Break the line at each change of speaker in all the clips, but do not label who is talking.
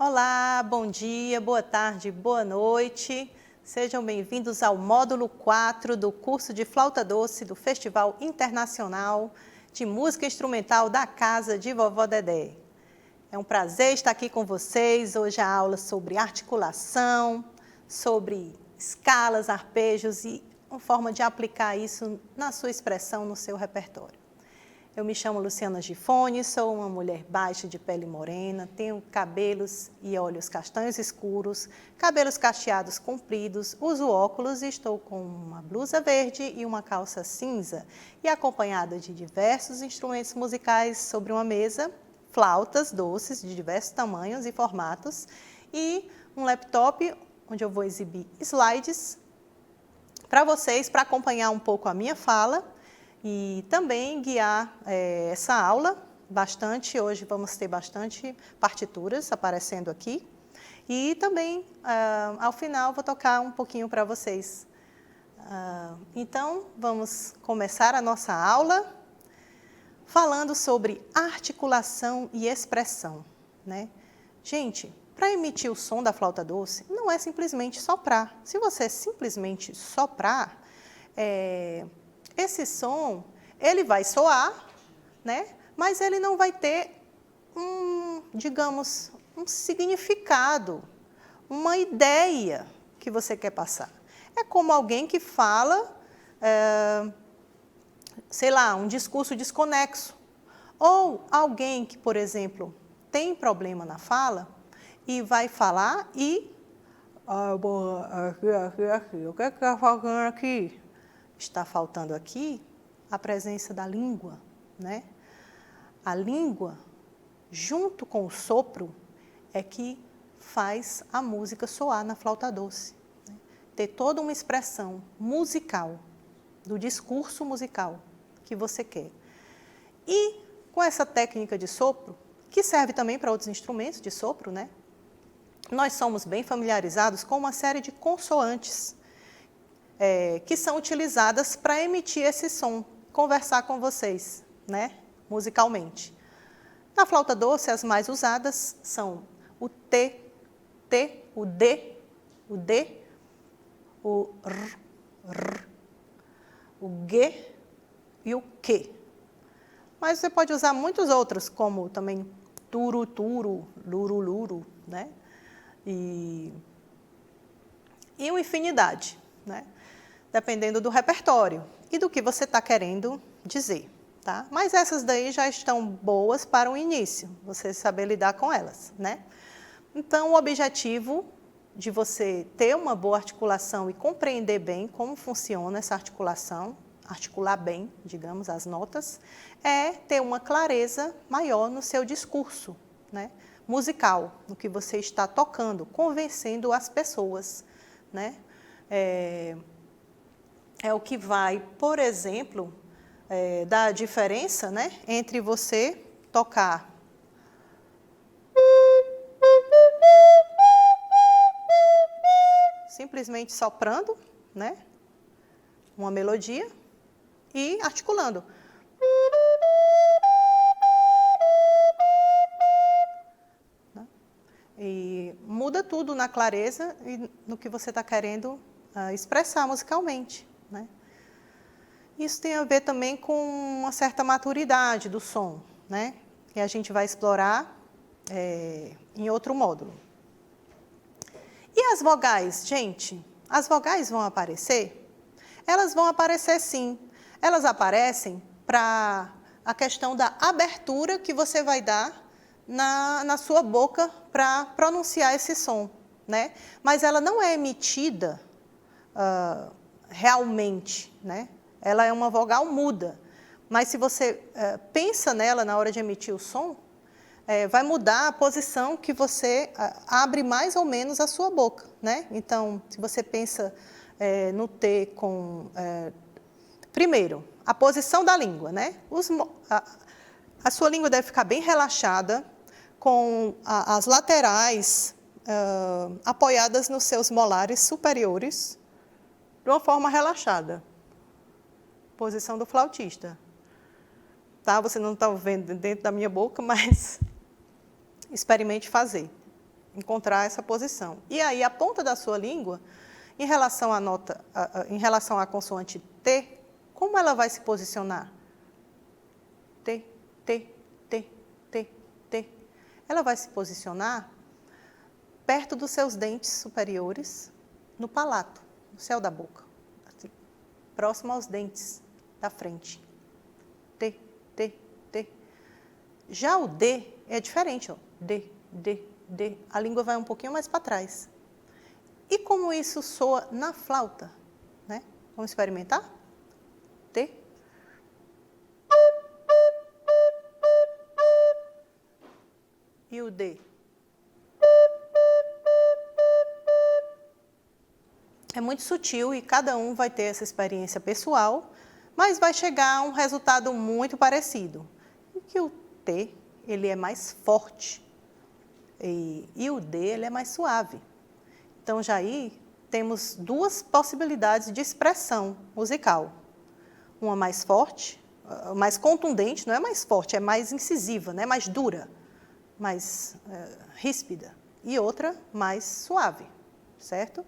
Olá, bom dia, boa tarde, boa noite. Sejam bem-vindos ao módulo 4 do curso de flauta doce do Festival Internacional de Música Instrumental da Casa de Vovó Dedé. É um prazer estar aqui com vocês. Hoje a aula sobre articulação, sobre escalas, arpejos e uma forma de aplicar isso na sua expressão, no seu repertório. Eu me chamo Luciana Gifone, sou uma mulher baixa de pele morena, tenho cabelos e olhos castanhos escuros, cabelos cacheados compridos, uso óculos e estou com uma blusa verde e uma calça cinza e acompanhada de diversos instrumentos musicais sobre uma mesa, flautas doces de diversos tamanhos e formatos e um laptop onde eu vou exibir slides para vocês, para acompanhar um pouco a minha fala e também guiar essa aula bastante. Hoje vamos ter bastante partituras aparecendo aqui. E também, ao final, vou tocar um pouquinho para vocês. Então, vamos começar a nossa aula falando sobre articulação e expressão, né? Gente, para emitir o som da flauta doce, não é simplesmente soprar. Se você simplesmente soprar, esse som, ele vai soar, né? Mas ele não vai ter digamos, um significado, uma ideia que você quer passar. É como alguém que fala, sei lá, um discurso desconexo. Ou alguém que, por exemplo, tem problema na fala e vai falar e... o que está faltando aqui? Está faltando aqui a presença da língua, né? A língua, junto com o sopro, é que faz a música soar na flauta doce, né? Ter toda uma expressão musical, do discurso musical que você quer. E com essa técnica de sopro, que serve também para outros instrumentos de sopro, né? Nós somos bem familiarizados com uma série de consoantes, que são utilizadas para emitir esse som, conversar com vocês, né, musicalmente. Na flauta doce, as mais usadas são o T, o D, o R, o G e o Q. Mas você pode usar muitos outros, como também turu, luru, né, e uma infinidade, né? Dependendo do repertório e do que você está querendo dizer, tá? Mas essas daí já estão boas para o início, você saber lidar com elas, né? Então, o objetivo de você ter uma boa articulação e compreender bem como funciona essa articulação, articular bem, digamos, as notas, é ter uma clareza maior no seu discurso, né, musical, no que você está tocando, convencendo as pessoas, né? É o que vai, por exemplo, dar a diferença, né, entre você tocar simplesmente soprando, né, uma melodia e articulando. E muda tudo na clareza e no que você está querendo expressar musicalmente, né? Isso tem a ver também com uma certa maturidade do som, né? Que a gente vai explorar em outro módulo. E as vogais, gente? As vogais vão aparecer? Elas vão aparecer sim. Elas aparecem para a questão da abertura que você vai dar na sua boca para pronunciar esse som, né? Mas ela não é emitida realmente, né? Ela é uma vogal muda, mas se você pensa nela na hora de emitir o som, vai mudar a posição que você abre mais ou menos a sua boca, né? Então, se você pensa no T com... primeiro, a posição da língua, né? A sua língua deve ficar bem relaxada, com as laterais apoiadas nos seus molares superiores, de uma forma relaxada. Posição do flautista. Tá? Você não está vendo dentro da minha boca, mas experimente fazer. encontrar essa posição. E aí, a ponta da sua língua, em relação à nota, em relação à consoante T, como ela vai se posicionar? T, T, T, T, T. Ela vai se posicionar perto dos seus dentes superiores, no palato, no céu da boca, assim, próximo aos dentes da frente. T, T, T. Já o D é diferente, ó. D, D, D. A língua vai um pouquinho mais para trás. E como isso soa na flauta, né? Vamos experimentar? T. E o D. É muito sutil e cada um vai ter essa experiência pessoal, mas vai chegar a um resultado muito parecido. E que o T, ele é mais forte e o D, ele é mais suave. Então, já aí temos duas possibilidades de expressão musical. Uma mais forte, mais contundente, não é mais forte, é mais incisiva, né? Mais dura, mais ríspida. E outra mais suave, certo?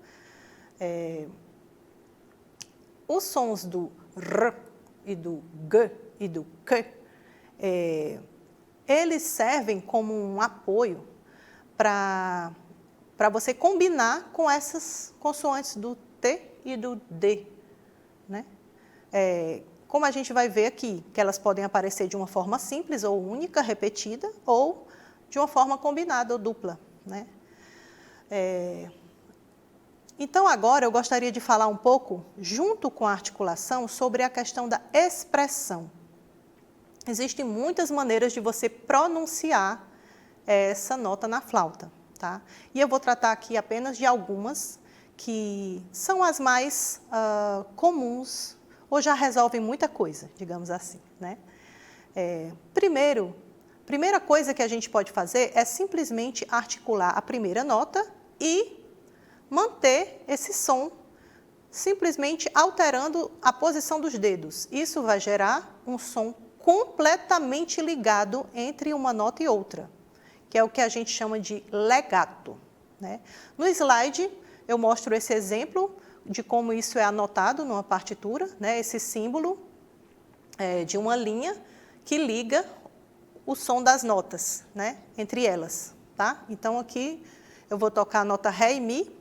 Os sons do R e do G e do K, eles servem como um apoio para você combinar com essas consoantes do T e do D, né? Como a gente vai ver aqui, que elas podem aparecer de uma forma simples ou única, repetida, ou de uma forma combinada ou dupla, né? Então, agora eu gostaria de falar um pouco, junto com a articulação, sobre a questão da expressão. Existem muitas maneiras de você pronunciar essa nota na flauta, tá? E eu vou tratar aqui apenas de algumas que são as mais comuns, ou já resolvem muita coisa, digamos assim, né? Primeira coisa que a gente pode fazer é simplesmente articular a primeira nota e manter esse som, simplesmente alterando a posição dos dedos. Isso vai gerar um som completamente ligado entre uma nota e outra, que é o que a gente chama de legato, né? No slide, eu mostro esse exemplo de como isso é anotado numa partitura, né? Esse símbolo de uma linha que liga o som das notas, né? Entre elas, tá? Então, aqui eu vou tocar a nota Ré e Mi,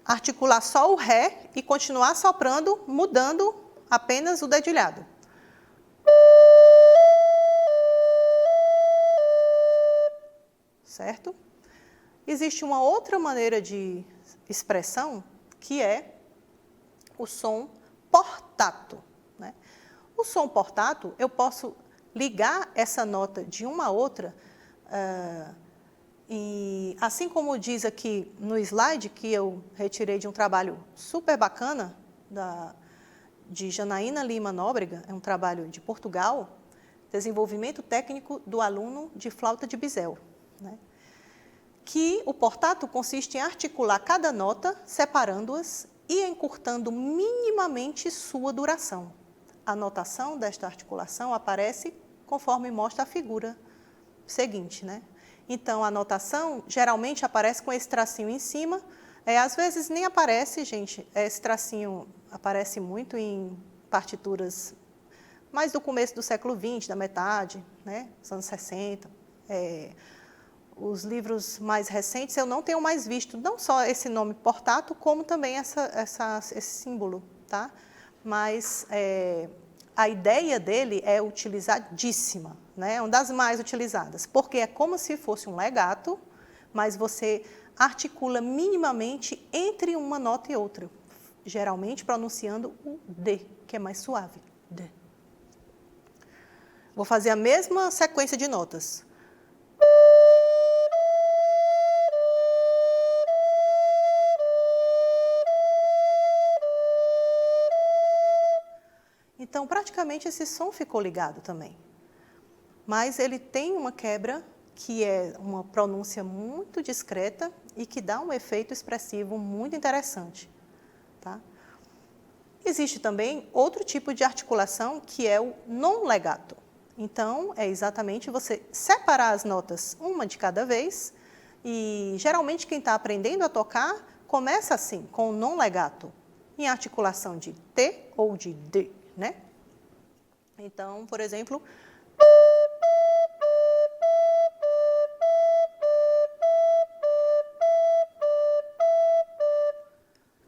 articular só o Ré e continuar soprando, mudando apenas o dedilhado. Certo? Existe uma outra maneira de expressão, que é o som portato, né? O som portato, eu posso ligar essa nota de uma a outra, e assim como diz aqui no slide, que eu retirei de um trabalho super bacana, de Janaína Lima Nóbrega, é um trabalho de Portugal, desenvolvimento técnico do aluno de flauta de bisel, né? Que o portato consiste em articular cada nota, separando-as e encurtando minimamente sua duração. A notação desta articulação aparece conforme mostra a figura seguinte, né? Então, a notação geralmente aparece com esse tracinho em cima, às vezes nem aparece, gente, esse tracinho aparece muito em partituras mais do começo do século XX, da metade, né, dos anos 60. Os livros mais recentes eu não tenho mais visto, não só esse nome portato, como também esse símbolo, tá? Mas a ideia dele é utilizadíssima, né? É uma das mais utilizadas, porque é como se fosse um legato, mas você articula minimamente entre uma nota e outra, geralmente pronunciando o D, que é mais suave. D. Vou fazer a mesma sequência de notas. Então, praticamente, esse som ficou ligado também. Mas ele tem uma quebra que é uma pronúncia muito discreta e que dá um efeito expressivo muito interessante, tá? Existe também outro tipo de articulação, que é o non legato. Então, é exatamente você separar as notas uma de cada vez E geralmente quem está aprendendo a tocar começa assim, com o non legato, em articulação de T ou de D, né? Então, por exemplo,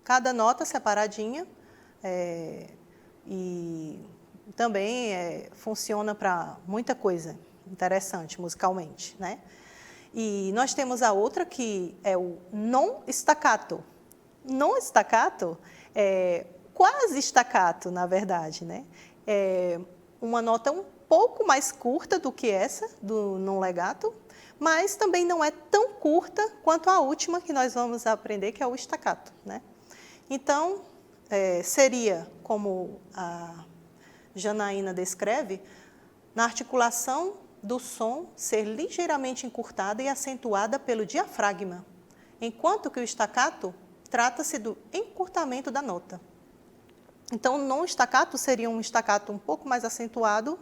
cada nota separadinha, e também funciona para muita coisa interessante musicalmente, né? E nós temos a outra que é o non staccato. Non staccato é quase staccato, na verdade, né? É uma nota um pouco mais curta do que essa, do non legato, mas também não é tão curta quanto a última que nós vamos aprender, que é o staccato, né? Então, seria, como a Janaína descreve, na articulação do som ser ligeiramente encurtada e acentuada pelo diafragma, enquanto que o staccato trata-se do encurtamento da nota. Então, o non staccato seria um staccato um pouco mais acentuado,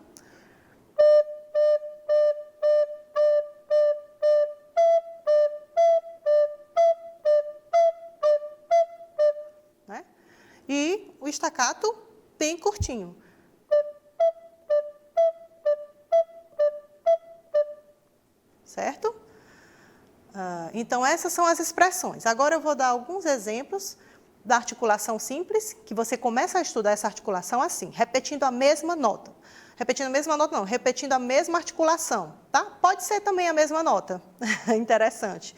né? E o staccato bem curtinho. Certo? Então, essas são as expressões. Agora eu vou dar alguns exemplos da articulação simples, que você começa a estudar essa articulação assim, repetindo a mesma nota. Repetindo a mesma nota não, repetindo a mesma articulação, tá? Pode ser também a mesma nota, interessante.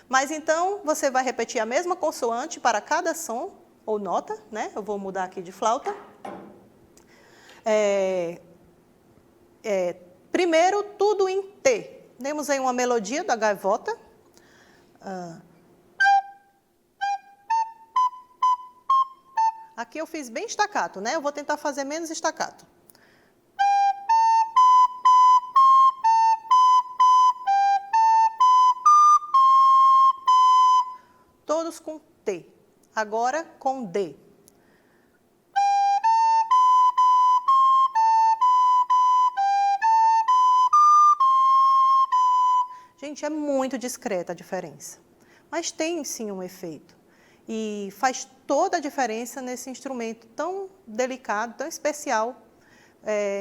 Mas então, você vai repetir a mesma consoante para cada som ou nota, né? Eu vou mudar aqui de flauta. Primeiro, tudo em T. Temos aí uma melodia da gaivota. Aqui eu fiz bem staccato, né? Eu vou tentar fazer menos staccato. Todos com T. Agora com D. Gente, é muito discreta a diferença, mas tem sim um efeito. E faz toda a diferença nesse instrumento tão delicado, tão especial,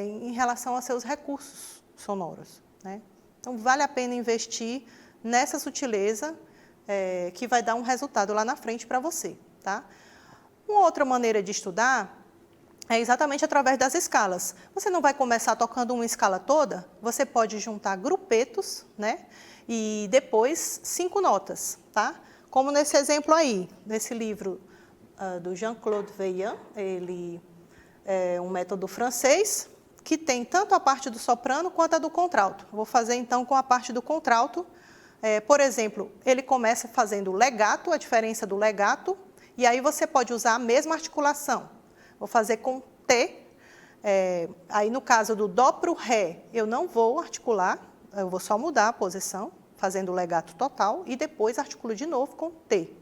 em relação a seus recursos sonoros, né? Então, vale a pena investir nessa sutileza, que vai dar um resultado lá na frente para você, tá? Uma outra maneira de estudar é exatamente através das escalas. Você não vai começar tocando uma escala toda, você pode juntar grupetos, né? E depois 5 notas, tá? Como nesse exemplo aí, nesse livro do Jean-Claude Veillant, ele é um método francês que tem tanto a parte do soprano quanto a do contralto. Vou fazer então com a parte do contralto. Por exemplo, ele começa fazendo legato, a diferença do legato, e aí você pode usar a mesma articulação. Vou fazer com T, aí no caso do Dó para o Ré, eu não vou articular, eu vou só mudar a posição, fazendo o legato total, e depois articulo de novo com T.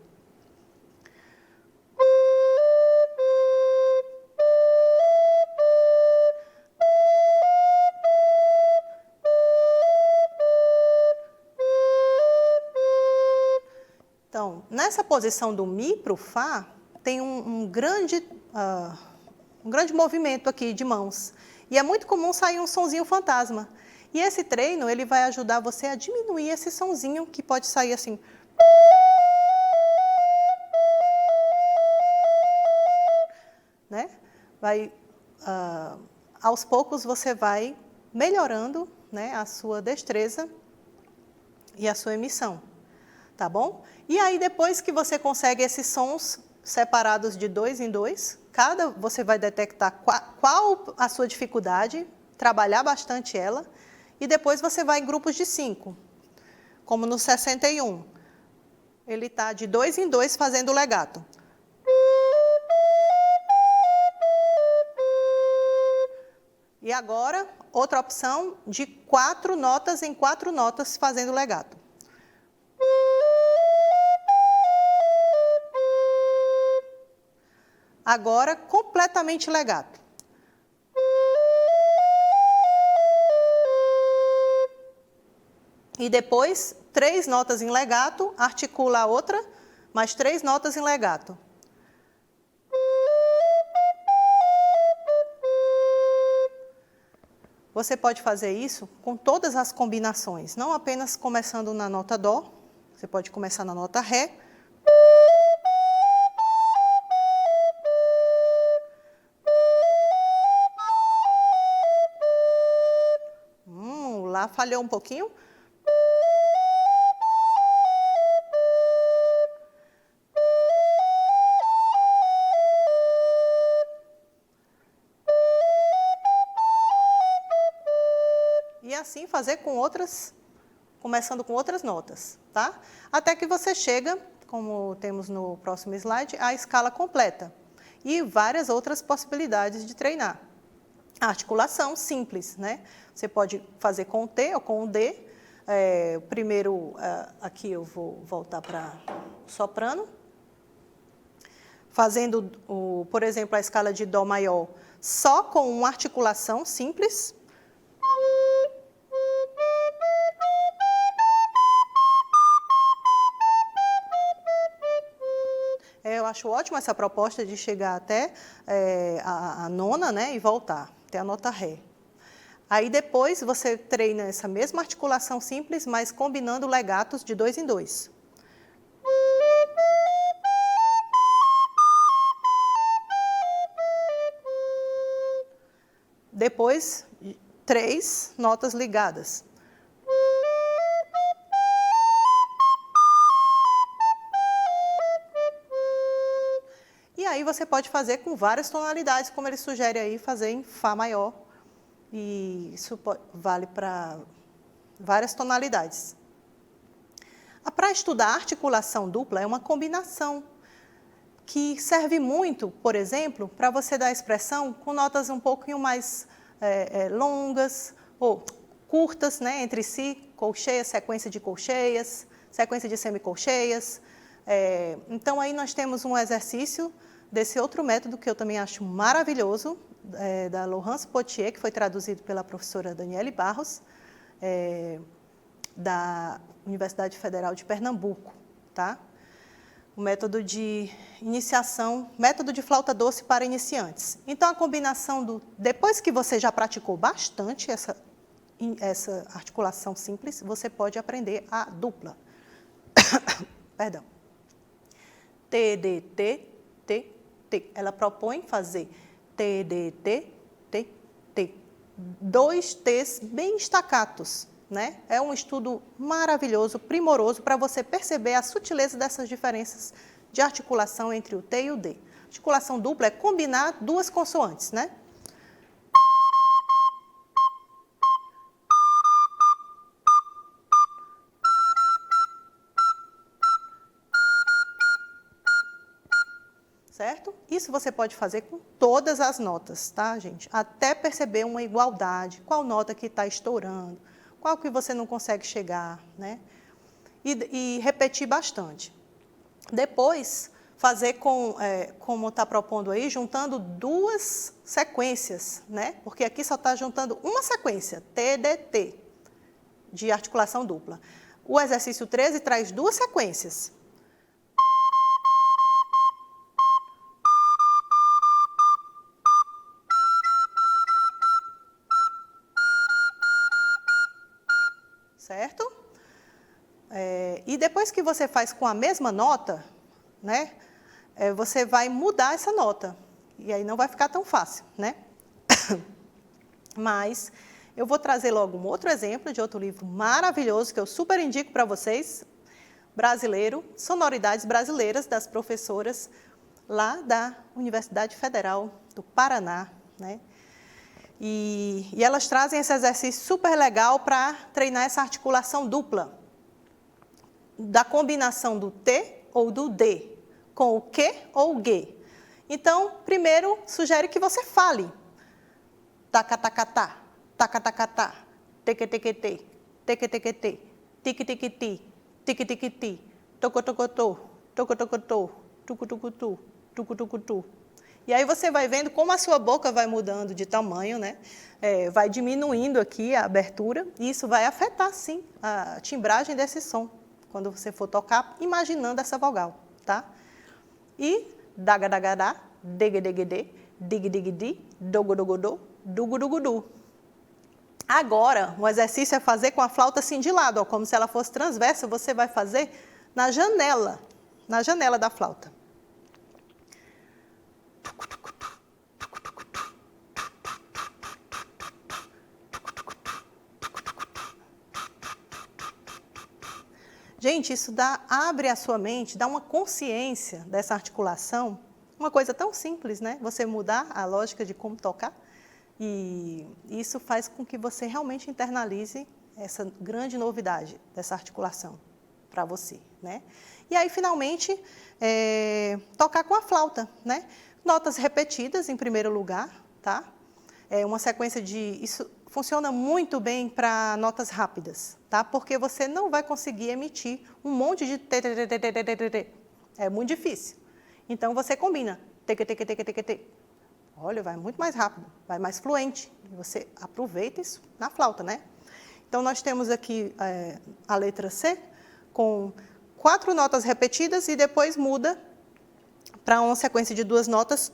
Então, nessa posição do Mi para o Fá, tem um grande movimento aqui de mãos. E é muito comum sair um sonzinho fantasma. E esse treino, ele vai ajudar você a diminuir esse sonzinho que pode sair assim. Né? Aos poucos você vai melhorando, né, a sua destreza e a sua emissão, tá bom? E aí depois que você consegue esses sons separados de 2 em 2, você vai detectar qual a sua dificuldade, trabalhar bastante ela, e depois você vai em grupos de 5, como no 61. Ele está de 2 em 2 fazendo o legato. E agora, outra opção de 4 notas em 4 notas fazendo legato. Agora, completamente legato. E depois, 3 notas em legato, articula a outra, mais 3 notas em legato. Você pode fazer isso com todas as combinações, não apenas começando na nota Dó, você pode começar na nota Ré. Lá falhou um pouquinho. E assim fazer com outras, começando com outras notas, tá? Até que você chega, como temos no próximo slide, à escala completa. E várias outras possibilidades de treinar. A articulação simples, né? Você pode fazer com o T ou com o D. Primeiro, aqui eu vou voltar para soprano. Fazendo, por exemplo, a escala de Dó maior só com uma articulação simples. Eu acho ótima essa proposta de chegar até a nona, né, e voltar, até a nota Ré. Aí depois você treina essa mesma articulação simples, mas combinando legatos de 2 em 2. Depois, 3 notas ligadas. E aí você pode fazer com várias tonalidades, como ele sugere aí, fazer em Fá maior. E isso vale para várias tonalidades. Para estudar articulação dupla é uma combinação que serve muito, por exemplo, para você dar expressão com notas um pouquinho mais longas ou curtas, né, entre si, colcheias, sequência de colcheias, sequência de semicolcheias. Então aí nós temos um exercício desse outro método que eu também acho maravilhoso, da Laurence Pottier, que foi traduzido pela professora Daniele Barros, da Universidade Federal de Pernambuco, tá? O método de iniciação, método de flauta doce para iniciantes. Então, a combinação depois que você já praticou bastante essa articulação simples, você pode aprender a dupla. Perdão. T, D, T, T, T. Ela propõe fazer T, D, T, T, T. 2 T's bem estacatos, né? É um estudo maravilhoso, primoroso, para você perceber a sutileza dessas diferenças de articulação entre o T e o D. Articulação dupla é combinar 2 consoantes, né? Certo? Isso você pode fazer com todas as notas, tá, gente? Até perceber uma igualdade, qual nota que está estourando, qual que você não consegue chegar, né? E repetir bastante. Depois, fazer como está propondo aí, juntando 2 sequências, né? Porque aqui só está juntando uma sequência, T, D, T, de articulação dupla. O exercício 13 traz 2 sequências. Certo? E depois que você faz com a mesma nota, né, você vai mudar essa nota. E aí não vai ficar tão fácil, né? Mas eu vou trazer logo um outro exemplo de outro livro maravilhoso que eu super indico para vocês, brasileiro, Sonoridades Brasileiras, das professoras lá da Universidade Federal do Paraná, né? E elas trazem esse exercício super legal para treinar essa articulação dupla, da combinação do T ou do D, com o Q ou o G. Então, primeiro, sugere que você fale. Taca-taca-tá, taca-taca-tá, teque-teque-te, teque-teque-te, tique-tique-ti, tique-tique-ti, toco-toco-tô, toco-toco-tô, tucu-tucu-tu, tucu-tucu-tu. E aí você vai vendo como a sua boca vai mudando de tamanho, né? Vai diminuindo aqui a abertura, e isso vai afetar, sim, a timbragem desse som, quando você for tocar, imaginando essa vogal, tá? E dagadagada, degedegede, digdigidi, dogodogodô, dugudugudu. Agora, o exercício é fazer com a flauta assim de lado, ó, como se ela fosse transversa, você vai fazer na janela da flauta. Gente, isso abre a sua mente, dá uma consciência dessa articulação, uma coisa tão simples, né? Você mudar a lógica de como tocar, e isso faz com que você realmente internalize essa grande novidade dessa articulação para você, né? E aí, finalmente, tocar com a flauta, né? Notas repetidas, em primeiro lugar, tá? Uma sequência isso funciona muito bem para notas rápidas, tá? Porque você não vai conseguir emitir um monte de tê. É muito difícil. Então, você combina. Tê. Olha, vai muito mais rápido, vai mais fluente. Você aproveita isso na flauta, né? Então, nós temos aqui a letra C, com 4 notas repetidas e depois muda para uma sequência de 2 notas,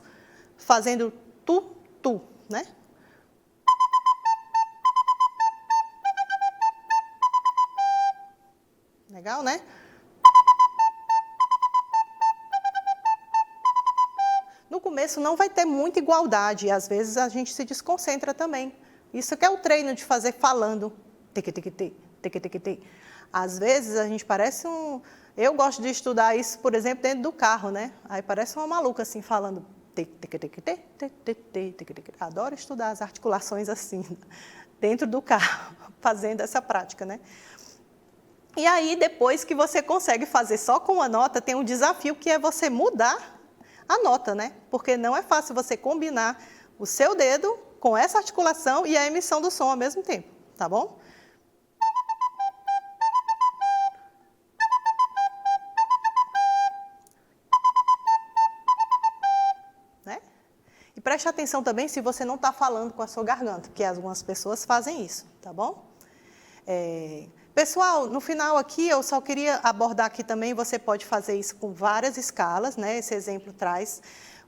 fazendo tu, né? Legal, né? No começo não vai ter muita igualdade, e às vezes a gente se desconcentra também. Isso que é o treino de fazer falando. Tê. Às vezes a gente parece um... Eu gosto de estudar isso, por exemplo, dentro do carro, né? Aí parece uma maluca assim, falando... Adoro estudar as articulações assim, dentro do carro, fazendo essa prática, né? E aí, depois que você consegue fazer só com uma nota, tem um desafio que é você mudar a nota, né? Porque não é fácil você combinar o seu dedo com essa articulação e a emissão do som ao mesmo tempo, tá bom? Né? E preste atenção também se você não está falando com a sua garganta, porque algumas pessoas fazem isso, tá bom? Pessoal, no final aqui, eu só queria abordar aqui também, você pode fazer isso com várias escalas, né? Esse exemplo traz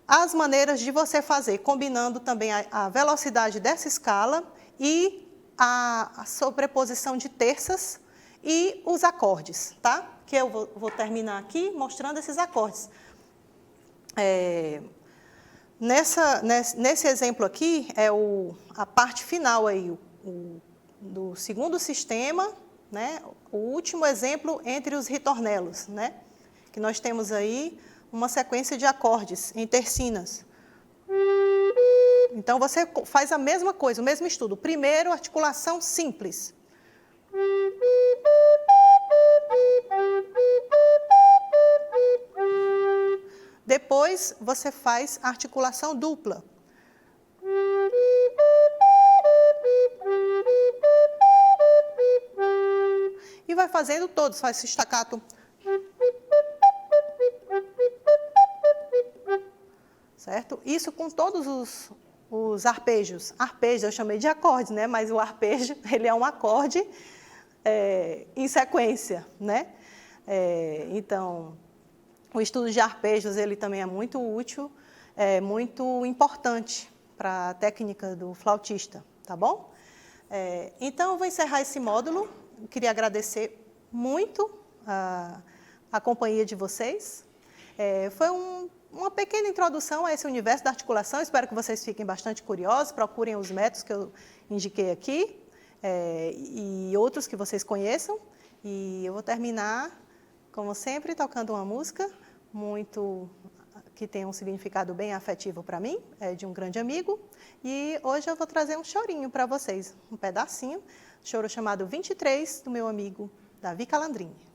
as maneiras de você fazer, combinando também a velocidade dessa escala e a sobreposição de terças e os acordes, tá? Que eu vou terminar aqui mostrando esses acordes. Nesse exemplo aqui, a parte final aí, do segundo sistema, né? O último exemplo entre os ritornelos, né? Que nós temos aí uma sequência de acordes em tercinas. Então, você faz a mesma coisa, o mesmo estudo. Primeiro, articulação simples. Depois, você faz a articulação dupla. E vai fazendo todos, faz esse staccato. Certo? Isso com todos os arpejos. Arpejos eu chamei de acordes, né? Mas o arpejo, ele é um acorde em sequência, né? Então, o estudo de arpejos, ele também é muito útil, muito importante para a técnica do flautista, tá bom? Então, eu vou encerrar esse módulo. Eu queria agradecer muito a companhia de vocês. Foi uma pequena introdução a esse universo da articulação. Espero que vocês fiquem bastante curiosos, procurem os métodos que eu indiquei aqui e outros que vocês conheçam. E eu vou terminar, como sempre, tocando uma música que tem um significado bem afetivo para mim, de um grande amigo. E hoje eu vou trazer um chorinho para vocês, um pedacinho, choro chamado 23, do meu amigo Davi Calandrini.